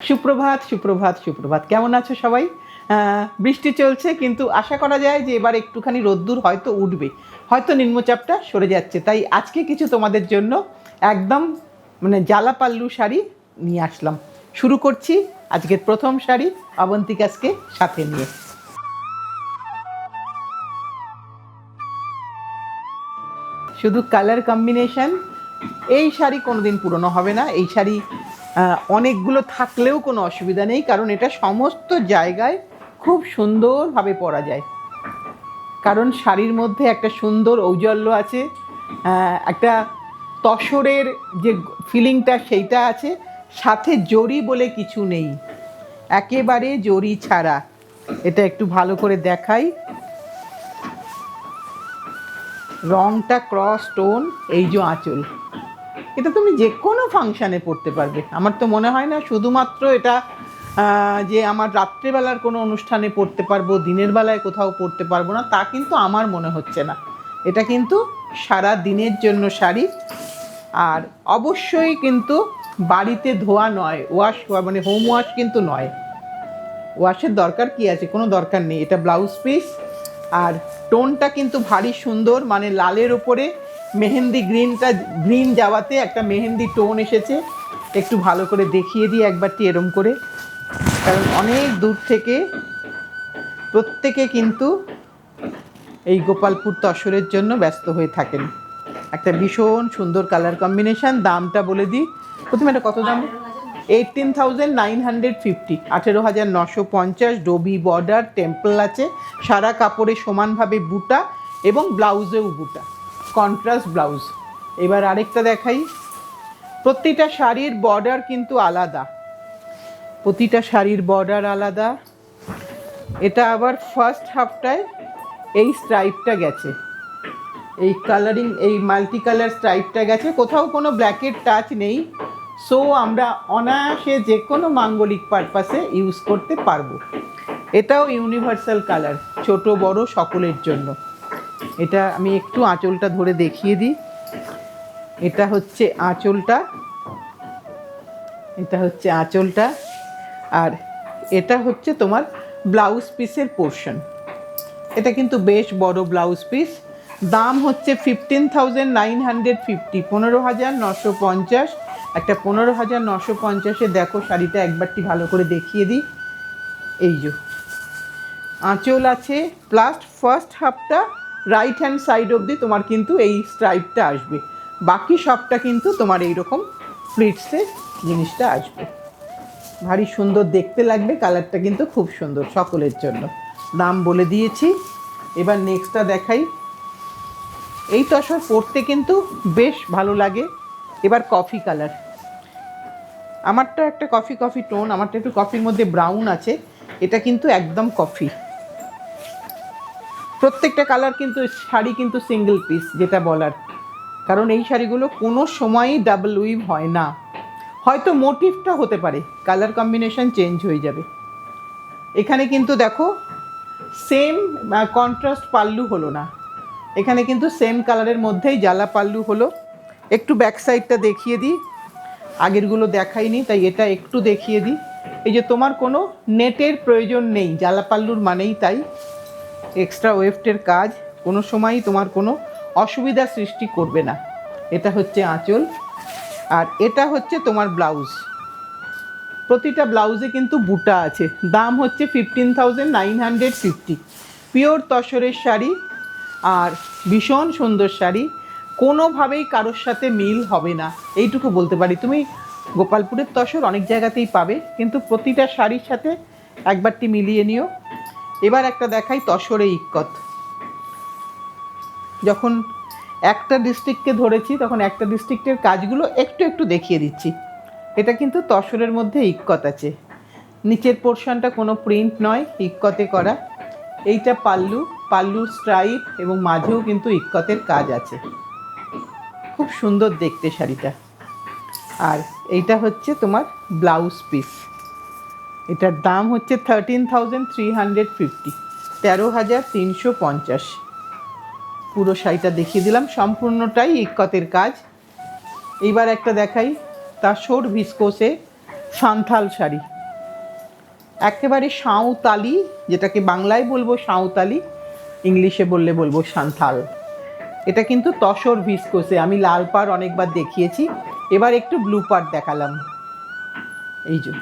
সুপ্রভাত সুপ্রভাত সুপ্রভাত, কেমন আছো সবাই? বৃষ্টি চলছে, কিন্তু আশা করা যায় যে এবার একটুখানি রোদ্দুর হয়তো উঠবে, হয়তো নিম্নচাপটা সরে যাচ্ছে। তাই আজকে কিছু তোমাদের জন্য একদম জ্বালা পাল্লু শাড়ি নিয়ে আসলাম। শুরু করছি আজকের প্রথম শাড়ি অবন্তিকাসকে সাথে নিয়ে। শুধু কালার কম্বিনেশন, এই শাড়ি কোনোদিন পুরনো হবে না। এই শাড়ি অনেকগুলো থাকলেও কোনো অসুবিধা নেই, কারণ এটা সমস্ত জায়গায় খুব সুন্দরভাবে পরা যায়। কারণ শাড়ির মধ্যে একটা সুন্দর ঔজ্জ্বল্য আছে, একটা তসরের যে ফিলিংটা সেইটা আছে, সাথে জরি বলে কিছু নেই, একেবারে জরি ছাড়া। এটা একটু ভালো করে দেখাই, রংটা ক্রস টোন, এই যে আঁচল, এটা তুমি যে কোনো ফাংশানে পরতে পারবে। আমার তো মনে হয় না শুধুমাত্র এটা যে আমার রাত্রেবেলার কোনো অনুষ্ঠানে পরতে পারবো, দিনের বেলায় কোথাও পরতে পারবো না, তা কিন্তু আমার মনে হচ্ছে না। এটা কিন্তু সারা দিনের জন্য শাড়ি। আর অবশ্যই কিন্তু বাড়িতে ধোয়া নয়, ওয়াশ হোম ওয়াশ কিন্তু নয়। ওয়াশের দরকার কি আছে? কোনো দরকার নেই। এটা ব্লাউজ পিস, আর টোনটা কিন্তু ভারী সুন্দর, লালের ওপরে মেহেন্দি গ্রিন যাওয়াতে একটা মেহেন্দি টোন এসেছে। একটু ভালো করে দেখিয়ে দিই একবারটি এরম করে, কারণ অনেক দূর থেকে প্রত্যেকে কিন্তু এই গোপালপুর তসরের জন্য ব্যস্ত হয়ে থাকেন। একটা ভীষণ সুন্দর কালার কম্বিনেশান। দামটা বলে দিই প্রথমে, এটা কত দাম? 18,950, 18,950। ডোবি বর্ডার, টেম্পল আছে, সারা কাপড়ে সমানভাবে বুটা এবং ব্লাউজেও বুটা, কন্ট্রাস্ট ব্লাউজ। এবার আরেকটা দেখাই। প্রতিটা শাড়ির বর্ডার কিন্তু আলাদা, প্রতিটা শাড়ির বর্ডার আলাদা। এটা আবার ফার্স্ট হাফটায় এই স্ট্রাইপটা গেছে, এই কালারিং, এই মাল্টি কালার স্ট্রাইপটা গেছে, কোথাও কোনো ব্ল্যাকের টাচ নেই। সো আমরা অনায়াসে যে কোনো মাঙ্গলিক পারপাসে ইউজ করতে পারবো। এটাও ইউনিভার্সাল কালার, ছোট বড় সকলের জন্য। এটা আমি একটু আঁচলটা ধরে দেখিয়ে দিই। এটা হচ্ছে আঁচলটা, এটা হচ্ছে আঁচলটা, আর এটা হচ্ছে তোমার ব্লাউজ পিসের পোর্শন। এটা কিন্তু বেশ বড় ব্লাউজ পিস। দাম হচ্ছে 15,950, 15,950। একটা 15,950-এ দেখো শাড়িটা একবারটি ভালো করে দেখিয়ে দিই। এই যে আঁচল আছে, প্লাস ফার্স্ট হাফটা রাইট হ্যান্ড সাইড অবধি তোমার কিন্তু এই স্ট্রাইপটা আসবে, বাকি সবটা কিন্তু তোমার এইরকম প্লিটসে জিনিসটা আসবে। ভারী সুন্দর দেখতে লাগবে, কালারটা কিন্তু খুব সুন্দর, সকলের জন্য। দাম বলে দিয়েছি। এবার নেক্সটটা দেখাই। এই তসর পরতে কিন্তু বেশ ভালো লাগে। এবার কফি কালার, আমারটা একটা কফি কফি টোন, আমারটা একটু কফির মধ্যে ব্রাউন আছে, এটা কিন্তু একদম কফি। প্রত্যেকটা কালার কিন্তু শাড়ি কিন্তু সিঙ্গেল পিস, যেটা বলার, কারণ এই শাড়িগুলো কোনো সময়ই ডাবল উইভ হয় না। হয়তো মোটিভটা হতে পারে, কালার কম্বিনেশন চেঞ্জ হয়ে যাবে। এখানে কিন্তু দেখো সেম কন্ট্রাস্ট পাল্লু হলো না, এখানে কিন্তু সেম কালারের মধ্যেই জ্বালা পাল্লু হলো। একটু ব্যাক সাইডটা দেখিয়ে দিই, আগেরগুলো দেখাইনি তাই এটা একটু দেখিয়ে দিই। এই যে তোমার কোনো নেটের প্রয়োজন নেই, জ্বালা পাল্লুর মানেই তাই। এক্সট্রা ওয়েফটের কাজ কোনো সময়ই তোমার কোনো অসুবিধা সৃষ্টি করবে না। এটা হচ্ছে আঁচল, আর এটা হচ্ছে তোমার ব্লাউজ। প্রতিটা ব্লাউজে কিন্তু বুটা আছে। দাম হচ্ছে 15,950। পিওর তসরের শাড়ি, আর ভীষণ সুন্দর শাড়ি, কোনোভাবেই কারোর সাথে মিল হবে না, এইটুকু বলতে পারি। তুমি গোপালপুরের তসর অনেক জায়গাতেই পাবে, কিন্তু প্রতিটা শাড়ির সাথে একবারটি মিলিয়ে নিও। এবার একটা দেখাই তসরে ইক্কত। যখন একটা ডিস্ট্রিক্টকে ধরেছি, তখন একটা ডিস্ট্রিক্টের কাজগুলো একটু একটু দেখিয়ে দিচ্ছি। এটা কিন্তু তসরের মধ্যে ইক্কত আছে, নিচের পোর্শনটা কোনো প্রিন্ট নয়, ইক্কতে করা। এইটা পাল্লু, পাল্লুর স্ট্রাইপ এবং মাঝেও কিন্তু ইক্কতের কাজ আছে, খুব সুন্দর দেখতে শাড়িটা। আর এইটা হচ্ছে তোমার ব্লাউজ পিস। এটার দাম হচ্ছে 13,350, 13,350। পুরো শাড়িটা দেখিয়ে দিলাম, সম্পূর্ণটাই ইক্কতের কাজ। এইবার একটা দেখাই তসর ভিসকোসে, সাঁওতাল শাড়ি, একেবারে সাঁওতালি, যেটাকে বাংলায় বলবো সাঁওতালি, ইংলিশে বললে বলবো সাঁওতাল। এটা কিন্তু তসর ভিসকোসে, আমি লাল পাড় অনেকবার দেখিয়েছি, এবার একটু ব্লু পাড় দেখালাম। এই যে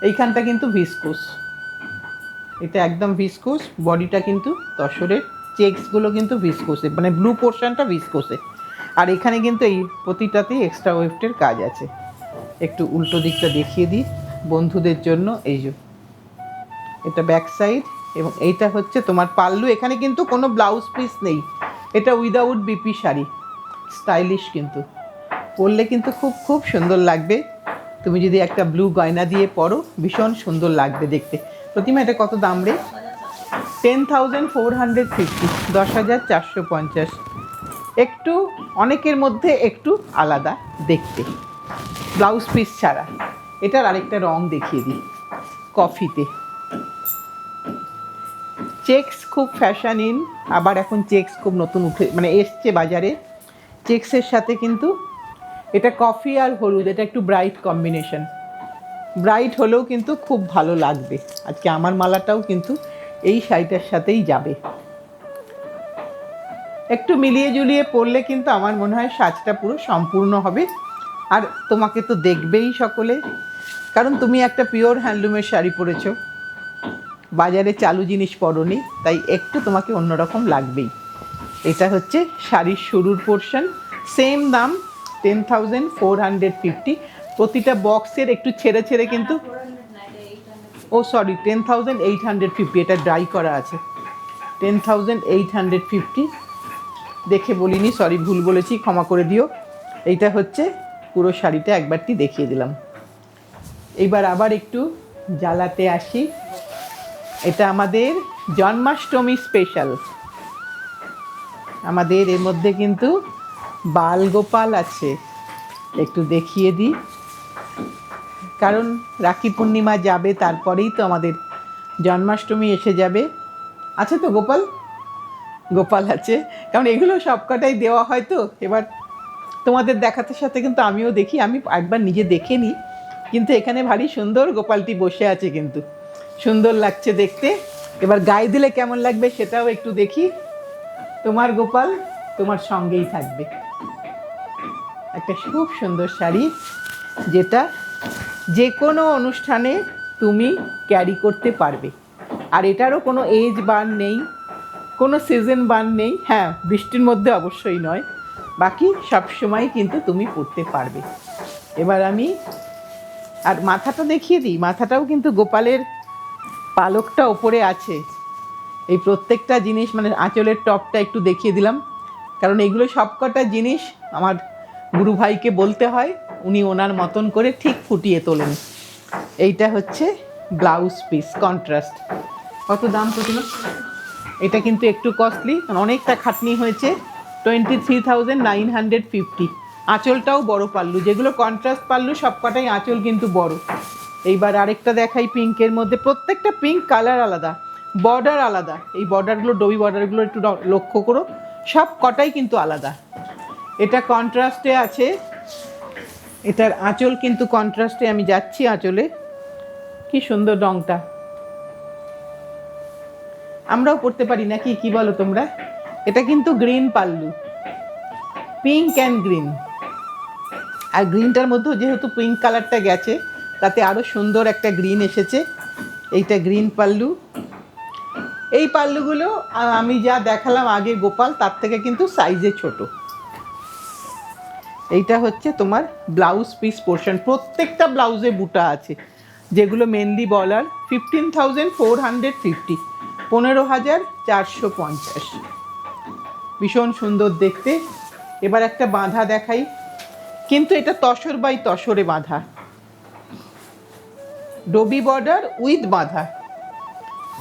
এইখানটা কিন্তু ভিসকোস, এটা একদম ভিসকোস, বডিটা কিন্তু তসরের, চেক্সগুলো কিন্তু ভিসকোসে, মানে ব্লু পোর্শনটা ভিসকোসে, আর এখানে কিন্তু এই প্রতিটাতেই এক্সট্রা ওয়েফটের কাজ আছে। একটু উল্টো দিকটা দেখিয়ে দিই বন্ধুদের জন্য। এই যে এটা ব্যাক সাইড, এবং এইটা হচ্ছে তোমার পাল্লু। এখানে কিন্তু কোনো ব্লাউজ পিস নেই, এটা উইদাউট বিপি শাড়ি, স্টাইলিশ, কিন্তু পরলে কিন্তু খুব খুব সুন্দর লাগবে। তুমি যদি একটা ব্লু গয়না দিয়ে পরো ভীষণ সুন্দর লাগবে দেখতে। প্রতিমা এটা কত দাম রে? 10,450, 10,450। একটু অনেকের মধ্যে একটু আলাদা দেখতে, ব্লাউজ পিস ছাড়া। এটার আরেকটা রং দেখিয়ে দিই, কফিতে। চেক্স খুব ফ্যাশন ইন, আবার এখন চেক্স খুব নতুন উঠে, মানে এসছে বাজারে। চেক্সের সাথে কিন্তু এটা কফি আর হলুদ, এটা একটু ব্রাইট কম্বিনেশন, ব্রাইট হলেও কিন্তু খুব ভালো লাগবে। আজকে আমার মালাটাও কিন্তু এই শাড়িটার সাথেই যাবে। একটু মিলিয়ে জুলিয়ে পরলে কিন্তু আমার মনে হয় সাজটা পুরো সম্পূর্ণ হবে। আর তোমাকে তো দেখবেই সকলে, কারণ তুমি একটা পিওর হ্যান্ডলুমের শাড়ি পরেছো, বাজারে চালু জিনিস পরোনি, তাই একটু তোমাকে অন্যরকম লাগবেই। এটা হচ্ছে শাড়ির শুরুর পোর্শন, সেম দাম 10,450। প্রতিটা বক্সের একটু ছেড়ে ছেড়ে কিন্তু, ও সরি 10,850, এটা ড্রাই করা আছে। 10,850 দেখে বলিনি, সরি ভুল বলেছি, ক্ষমা করে দিও। এইটা হচ্ছে পুরো শাড়িটা, একবারটি দেখিয়ে দিলাম। এইবার আবার একটু জ্বালাতে আসি। এটা আমাদের জন্মাষ্টমী স্পেশাল, আমাদের এর মধ্যে কিন্তু বালগোপাল আছে, একটু দেখিয়ে দিই, কারণ রাখি পূর্ণিমা যাবে, তারপরেই তো আমাদের জন্মাষ্টমী এসে যাবে। আছে তো গোপাল, গোপাল আছে, কারণ এগুলো সবকটাই দেওয়া হয় তো। এবার তোমাদের দেখাতে সাথে কিন্তু আমিও দেখি, আমি একবার নিজে দেখে নিই, কিন্তু এখানে ভারী সুন্দর গোপালটি বসে আছে, কিন্তু সুন্দর লাগছে দেখতে। এবার গায়ে দিলে কেমন লাগবে সেটাও একটু দেখি। তোমার গোপাল তোমার সঙ্গেই থাকবে, একটা খুব সুন্দর শাড়ি, যেটা যে কোনো অনুষ্ঠানে তুমি ক্যারি করতে পারবে। আর এটারও কোনো এজ বান নেই, কোনো সিজন বান নেই। হ্যাঁ, বৃষ্টির মধ্যে অবশ্যই নয়, বাকি সব সময় কিন্তু তুমি পরতে পারবে। এবার আমি আর মাথাটা দেখিয়ে দিই, মাথাটাও কিন্তু গোপালের পালকটা ওপরে আছে। এই প্রত্যেকটা জিনিস, মানে আঁচলের টপটা একটু দেখিয়ে দিলাম, কারণ এগুলো সবকটা জিনিস আমার গুরু ভাইকে বলতে হয়, উনি ওনার মতন করে ঠিক ফুটিয়ে তোলেন। এইটা হচ্ছে ব্লাউজ পিস, কন্ট্রাস্ট। কত দাম প্রতিমা? এটা কিন্তু একটু কস্টলি, কারণ অনেকটা খাটনি হয়েছে। 23,950। আঁচলটাও বড় পাল্লু, যেগুলো কন্ট্রাস্ট পাল্লু সবকটাই আঁচল কিন্তু বড়। এইবার আরেকটা দেখাই পিঙ্কের মধ্যে, প্রত্যেকটা পিঙ্ক কালার আলাদা, বর্ডার আলাদা। এই বর্ডারগুলো, ডবি বর্ডারগুলো একটু লক্ষ্য করো, সব কটাই কিন্তু আলাদা। এটা কন্ট্রাস্টে আছে, এটার আঁচল কিন্তু কন্ট্রাস্টে। আমি যাচ্ছি আঁচলে, কি সুন্দর রংটা, আমরাও পড়তে পারি নাকি, কি বলো তোমরা? এটা কিন্তু green pallu, pink and green, আর গ্রিনটার মধ্যেও যেহেতু পিঙ্ক কালারটা গেছে, তাতে আরও সুন্দর একটা গ্রিন এসেছে। এইটা গ্রিন পাল্লু। এই পাল্লুগুলো আমি যা দেখালাম আগে গোপাল, তার থেকে কিন্তু সাইজে ছোট। এইটা হচ্ছে তোমার ব্লাউজ পিস পোর্শন, প্রত্যেকটা ব্লাউজে বুটা আছে, যেগুলো মেনলি বলার। 15,450, 15,450, ভীষণ সুন্দর দেখতে। এবার একটা বাঁধা দেখাই, কিন্তু এটা তসর বাই তসরে বাঁধা, ডবি বর্ডার উইথ বাঁধা,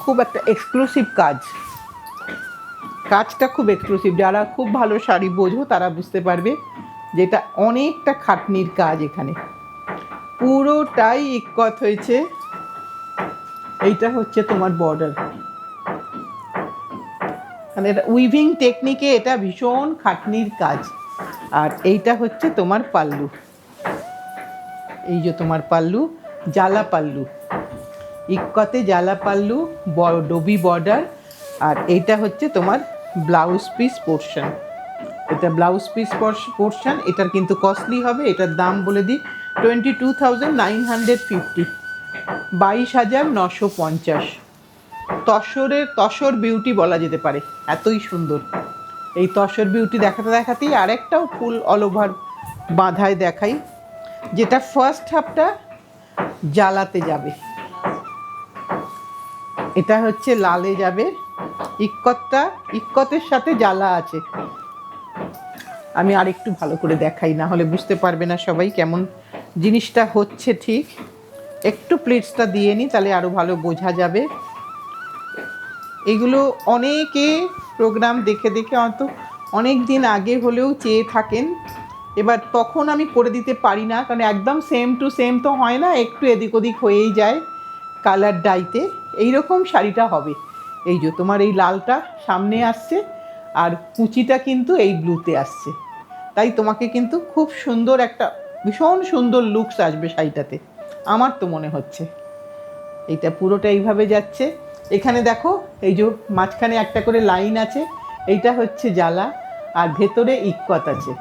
খুব একটা এক্সক্লুসিভ কাজ, কাজটা খুব এক্সক্লুসিভ। যারা খুব ভালো শাড়ি বোঝো তারা বুঝতে পারবে, যেটা অনেকটা খাটনির কাজ, এখানে পুরোটাই ইক্কত হয়েছে। এইটা হচ্ছে তোমার বর্ডার, মানে এটা উইভিং টেকনিকে, এটা ভীষণ খাটনির কাজ। আর এইটা হচ্ছে তোমার পাল্লু, এই যে তোমার পাল্লু, জালা পাল্লু, ইক্কতে জালা পাল্লু, ডবি বর্ডার। আর এইটা হচ্ছে তোমার ব্লাউজ পিস পোর্শন। এটা ব্লাউজ পিস পোর্শন। এটার কিন্তু কস্টলি হবে, এটার দাম বলে দিই 22,950, 22,950। তসর বিউটি বলা যেতে পারে, এতই সুন্দর। এই তসর বিউটি দেখাতে দেখাতেই আরেকটাও ফুল অল ওভার বাঁধায় দেখাই, যেটা ফার্স্ট হাফটা জালাতে যাবে, এটা হচ্ছে লালে যাবে। ইক্কতের সাথে জালা আছে। আমি আরেকটু ভালো করে দেখাই, না হলে বুঝতে পারবে না সবাই কেমন জিনিসটা হচ্ছে। ঠিক একটু প্লেটসটা দিয়ে নিই, তাহলে আরও ভালো বোঝা যাবে। এগুলো অনেকে প্রোগ্রাম দেখে দেখে হয়তো অনেক দিন আগে হলেও চেয়ে থাকেন। এবার তখন আমি করে দিতে পারি না, কারণ একদম সেম টু সেম তো হয় না, একটু এদিক ওদিক হয়েই যায় কালার ডাইতে। এইরকম শাড়িটা হবে। এই যে তোমার এই লালটা সামনে আসছে, আর কুচিটা কিন্তু এই ব্লুতে আসছে, তাই তোমাকে কিন্তু খুব সুন্দর একটা ভীষণ সুন্দর লুকস আসবে শাড়িটাতে, আমার তো মনে হচ্ছে। এইটা পুরোটা এইভাবে যাচ্ছে। এখানে দেখো এই যে মাঝখানে একটা করে লাইন আছে, এইটা হচ্ছে জালা, আর ভেতরে ইক্কত আছে।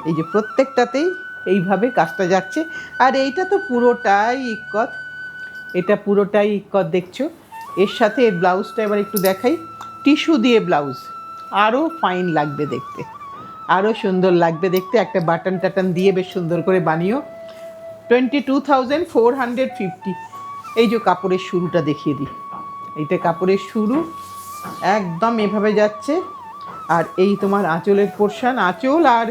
এই যে প্রত্যেকটাতেই এইভাবে কাজটা যাচ্ছে। আর এইটা তো পুরোটাই ইক্কত, এটা পুরোটাই ইক্কত দেখছো। এর সাথে এর ব্লাউজটা এবার একটু দেখাই, টিস্যু দিয়ে ব্লাউজ, আরও ফাইন লাগবে দেখতে, আরও সুন্দর লাগবে দেখতে। একটা বাটন টাটন দিয়ে বেশ সুন্দর করে বানিও। 22,450। এই যে কাপড়ের শুরুটা দেখিয়ে দিই, এইটা কাপড়ের শুরু একদম এভাবে যাচ্ছে। আর এই তোমার আঁচলের পোর্শন, আঁচল আর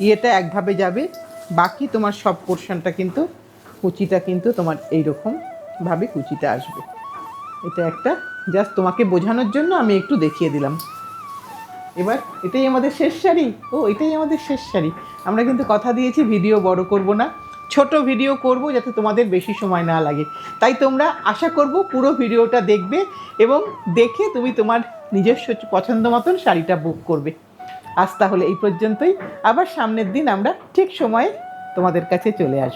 ইয়েটা একভাবে যাবে, বাকি তোমার সব পোর্শনটা কিন্তু কুচিটা কিন্তু তোমার এইরকমভাবে কুচিটা আসবে। এটা একটা জাস্ট তোমাকে বোঝানোর জন্য আমি একটু দেখিয়ে দিলাম। এবার এটাই আমাদের শেষ শাড়ি। এটাই আমাদের শেষ শাড়ি। আমরা কিন্তু কথা দিয়েছি ভিডিও বড় করব না, ছোট ভিডিও করব, যাতে তোমাদের বেশি সময় না লাগে। তাই তোমরা আশা করব পুরো ভিডিওটা দেখবে এবং দেখে তুমি তোমার নিজস্ব পছন্দ মতন শাড়িটা বুক করবে। আজ তাহলে এই পর্যন্তই, আবার সামনের দিন আমরা ঠিক সময়ে তোমাদের কাছে চলে আসবো।